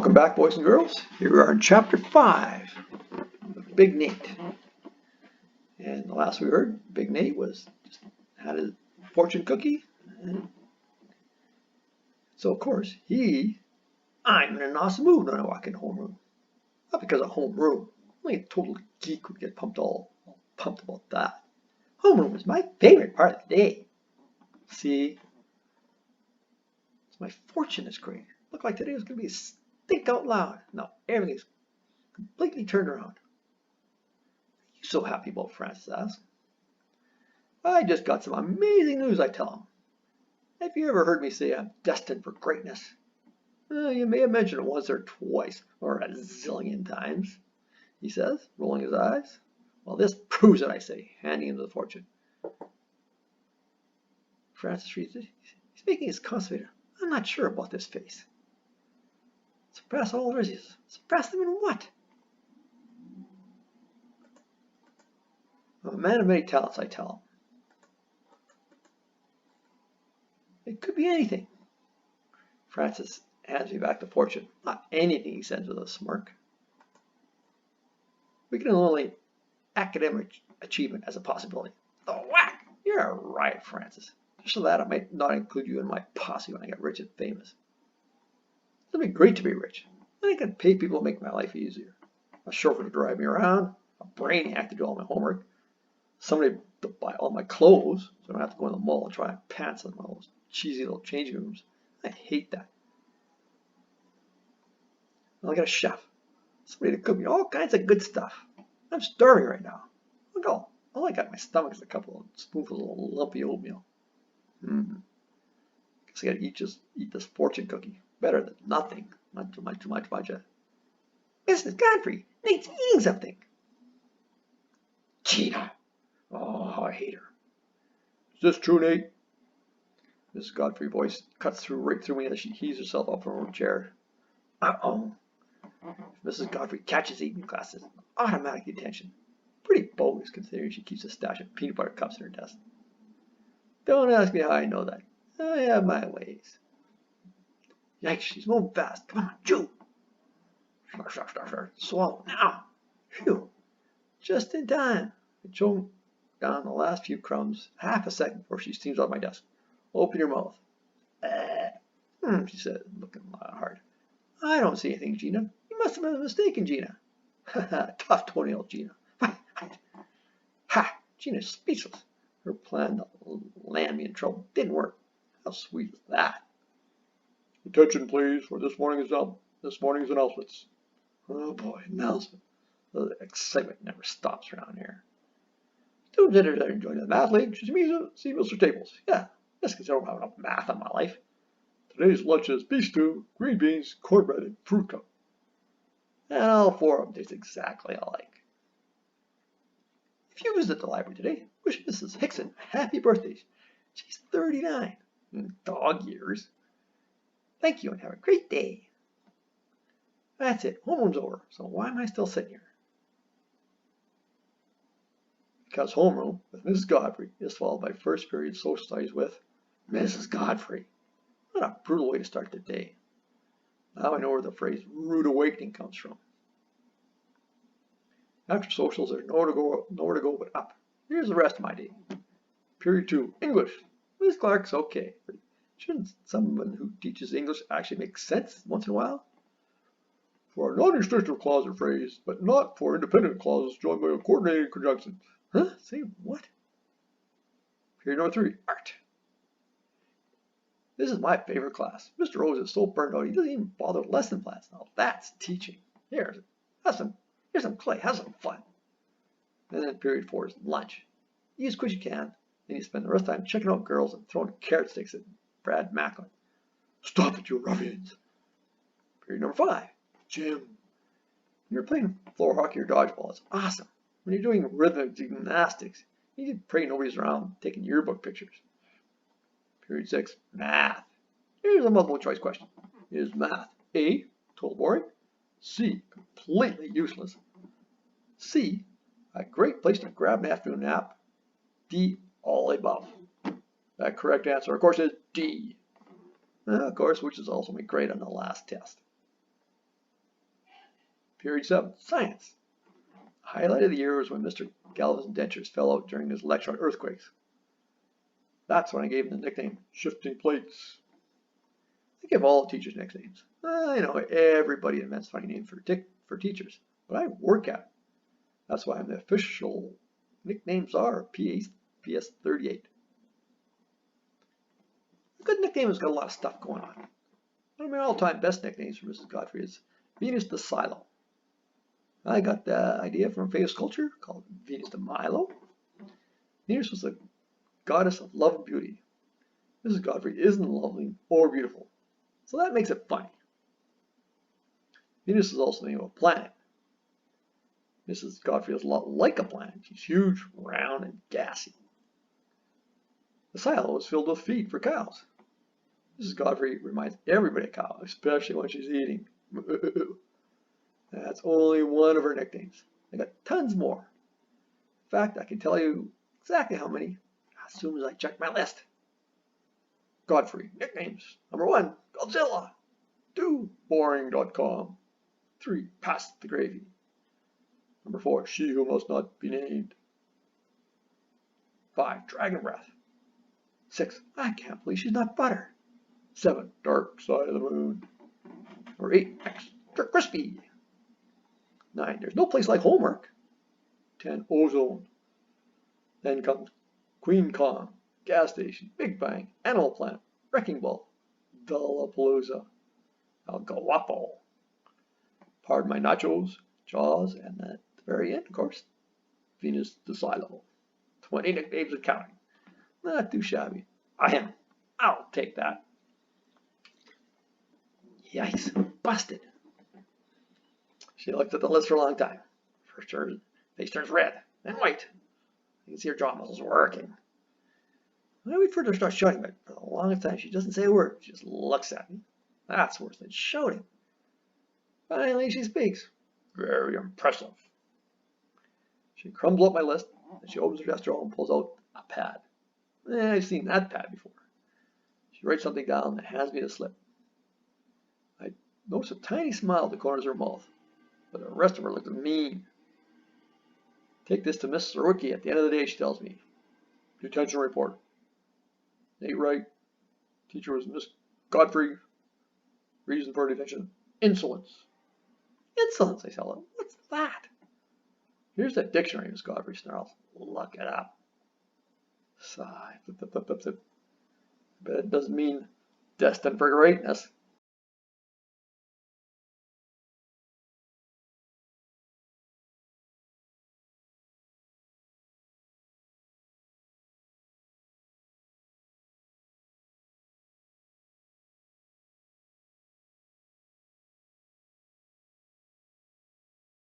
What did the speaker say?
Welcome back, boys and girls. Here we are in chapter 5 of Big Nate. And the last we heard, Big Nate just had a fortune cookie. And so, of course, I'm in an awesome mood when I walk in homeroom. Not because of homeroom. Only a total geek would get pumped about that. Homeroom is my favorite part of the day. See? So my fortune is great. Looked like today was going to be think out loud. No, everything's completely turned around. Are you so happy about, Francis asked. I just got some amazing news, I tell him. Have you ever heard me say I'm destined for greatness? You may have mentioned it once or twice, or a zillion times, he says, rolling his eyes. Well, this proves it, I say, handing him the fortune. Francis reads it. He's making his constipated. I'm not sure about this face. Surpass all there is. Surpass them in what? I'm a man of many talents, I tell him. It could be anything. Francis hands me back the fortune. Not anything, he says with a smirk. We can only academic achievement as a possibility. Oh, whack! You're a riot, Francis. Just so that I might not include you in my posse when I get rich and famous. It'll be great to be rich. Then I can pay people to make my life easier. A chauffeur to drive me around, a brainiac to do all my homework, somebody to buy all my clothes so I don't have to go in the mall and try on pants in all those cheesy little changing rooms. I hate that. And I'll get a chef, somebody to cook me all kinds of good stuff. I'm starving right now. Look, all I got in my stomach is a couple of spoonfuls of lumpy oatmeal. Guess I gotta eat this fortune cookie. Better than nothing. Not too much. Mrs. Godfrey, Nate's eating something. Gina. Oh, I hate her. Is this true, Nate? Mrs. Godfrey's voice cuts right through me as she heaves herself up from her chair. Uh-oh. If Mrs. Godfrey catches eating classes, automatic detention. Pretty bogus considering she keeps a stash of peanut butter cups in her desk. Don't ask me how I know that. I have my ways. Yikes, she's moving fast. Come on, chew. Swallow now. Phew. Just in time. I choked down the last few crumbs half a second before she steams out my desk. Open your mouth. She said, looking hard. I don't see anything, Gina. You must have been mistaken, Gina. Tough toenail, Gina. Ha! Gina's speechless. Her plan to land me in trouble didn't work. How sweet is that? Attention, please, for this morning's announcements. Oh boy, announcement. The excitement never stops around here. Students that are joining the math league should see Mr. Staples. Yeah, that's because I don't have enough math in my life. Today's lunch is beef stew, green beans, cornbread, and fruit cup. And all four of them taste exactly alike. If you visit the library today, wish Mrs. Hickson a happy birthday. She's 39. Dog years. Thank you and have a great day. That's it. Homeroom's over. So why am I still sitting here? Because homeroom with Mrs. Godfrey is followed by first period social studies with Mrs. Godfrey. What a brutal way to start the day. Now I know where the phrase rude awakening comes from. After socials, there's nowhere to go but up. Here's the rest of my day. Period 2, English. Miss Clark's okay, but shouldn't someone who teaches English actually make sense once in a while? For a non-restrictive clause or phrase, but not for independent clauses joined by a coordinating conjunction. Huh? Say what? Period number 3, art. This is my favorite class. Mr. Rose is so burned out he doesn't even bother with lesson plans. Now that's teaching. Here's some clay. Have some fun. And then period 4 is lunch. Eat as quick as you can. Then you spend the rest of the time checking out girls and throwing carrot sticks at Brad Macklin. Stop it, you ruffians. Period number 5, gym. When you're playing floor hockey or dodgeball, it's awesome. When you're doing rhythmic gymnastics, you can pray nobody's around taking yearbook pictures. Period 6, math. Here's a multiple choice question. Is math A, total boring, C, completely useless, C, a great place to grab an afternoon nap, D, all above? That correct answer, of course, is D. Of course, which is also made great on the last test. Period 7, Science. The highlight of the year was when Mr. Galvin's dentures fell out during his lecture on earthquakes. That's when I gave him the nickname Shifting Plates. I give all teachers nicknames. I know everybody invents funny names for teachers, but I work at it. That's why I'm the official nicknames are PS 38. A good nickname has got a lot of stuff going on. One of my all-time best nicknames for Mrs. Godfrey is Venus de Silo. I got the idea from a famous sculpture called Venus de Milo. Venus was the goddess of love and beauty. Mrs. Godfrey isn't lovely or beautiful, so that makes it funny. Venus is also the name of a planet. Mrs. Godfrey is a lot like a planet. She's huge, round, and gassy. The silo is filled with feed for cows. Mrs. Godfrey reminds everybody of cow, especially when she's eating. That's only one of her nicknames. I got tons more. In fact, I can tell you exactly how many as soon as I check my list. Godfrey, nicknames. Number 1, Godzilla. 2, boring.com. 3, pass the gravy. Number 4, she who must not be named. 5, dragon breath. 6, I can't believe she's not butter. 7, dark side of the moon. Number 8, extra crispy. 9, there's no place like homework. 10, ozone. Then comes Queen Kong, gas station, Big Bang, Animal Planet, Wrecking Ball, Dollapalooza, El Guapo. Pardon my nachos, Jaws, and at the very end, of course, Venus de Silo. 20 nicknames and counting. Not too shabby. I'll take that. Yikes, busted. She looked at the list for a long time. First her face turns red, then white. You can see her jaw muscles working. I wait for her to start shouting, but for the longest time she doesn't say a word. She just looks at me. That's worse than shouting. Finally she speaks. Very impressive. She crumbles up my list, and she opens her desk drawer and pulls out a pad. I've seen that pad before. She writes something down and hands me the slip. I notice a tiny smile at the corners of her mouth, but the rest of her looks mean. Take this to Miss Sawicki at the end of the day, she tells me. Detention report. Nate Wright. Teacher was Miss Godfrey. Reason for detention. Insolence. Insolence, I tell her. What's that? Here's the dictionary, Miss Godfrey snarls. Look it up. Sigh. Flip. But it doesn't mean destined for greatness.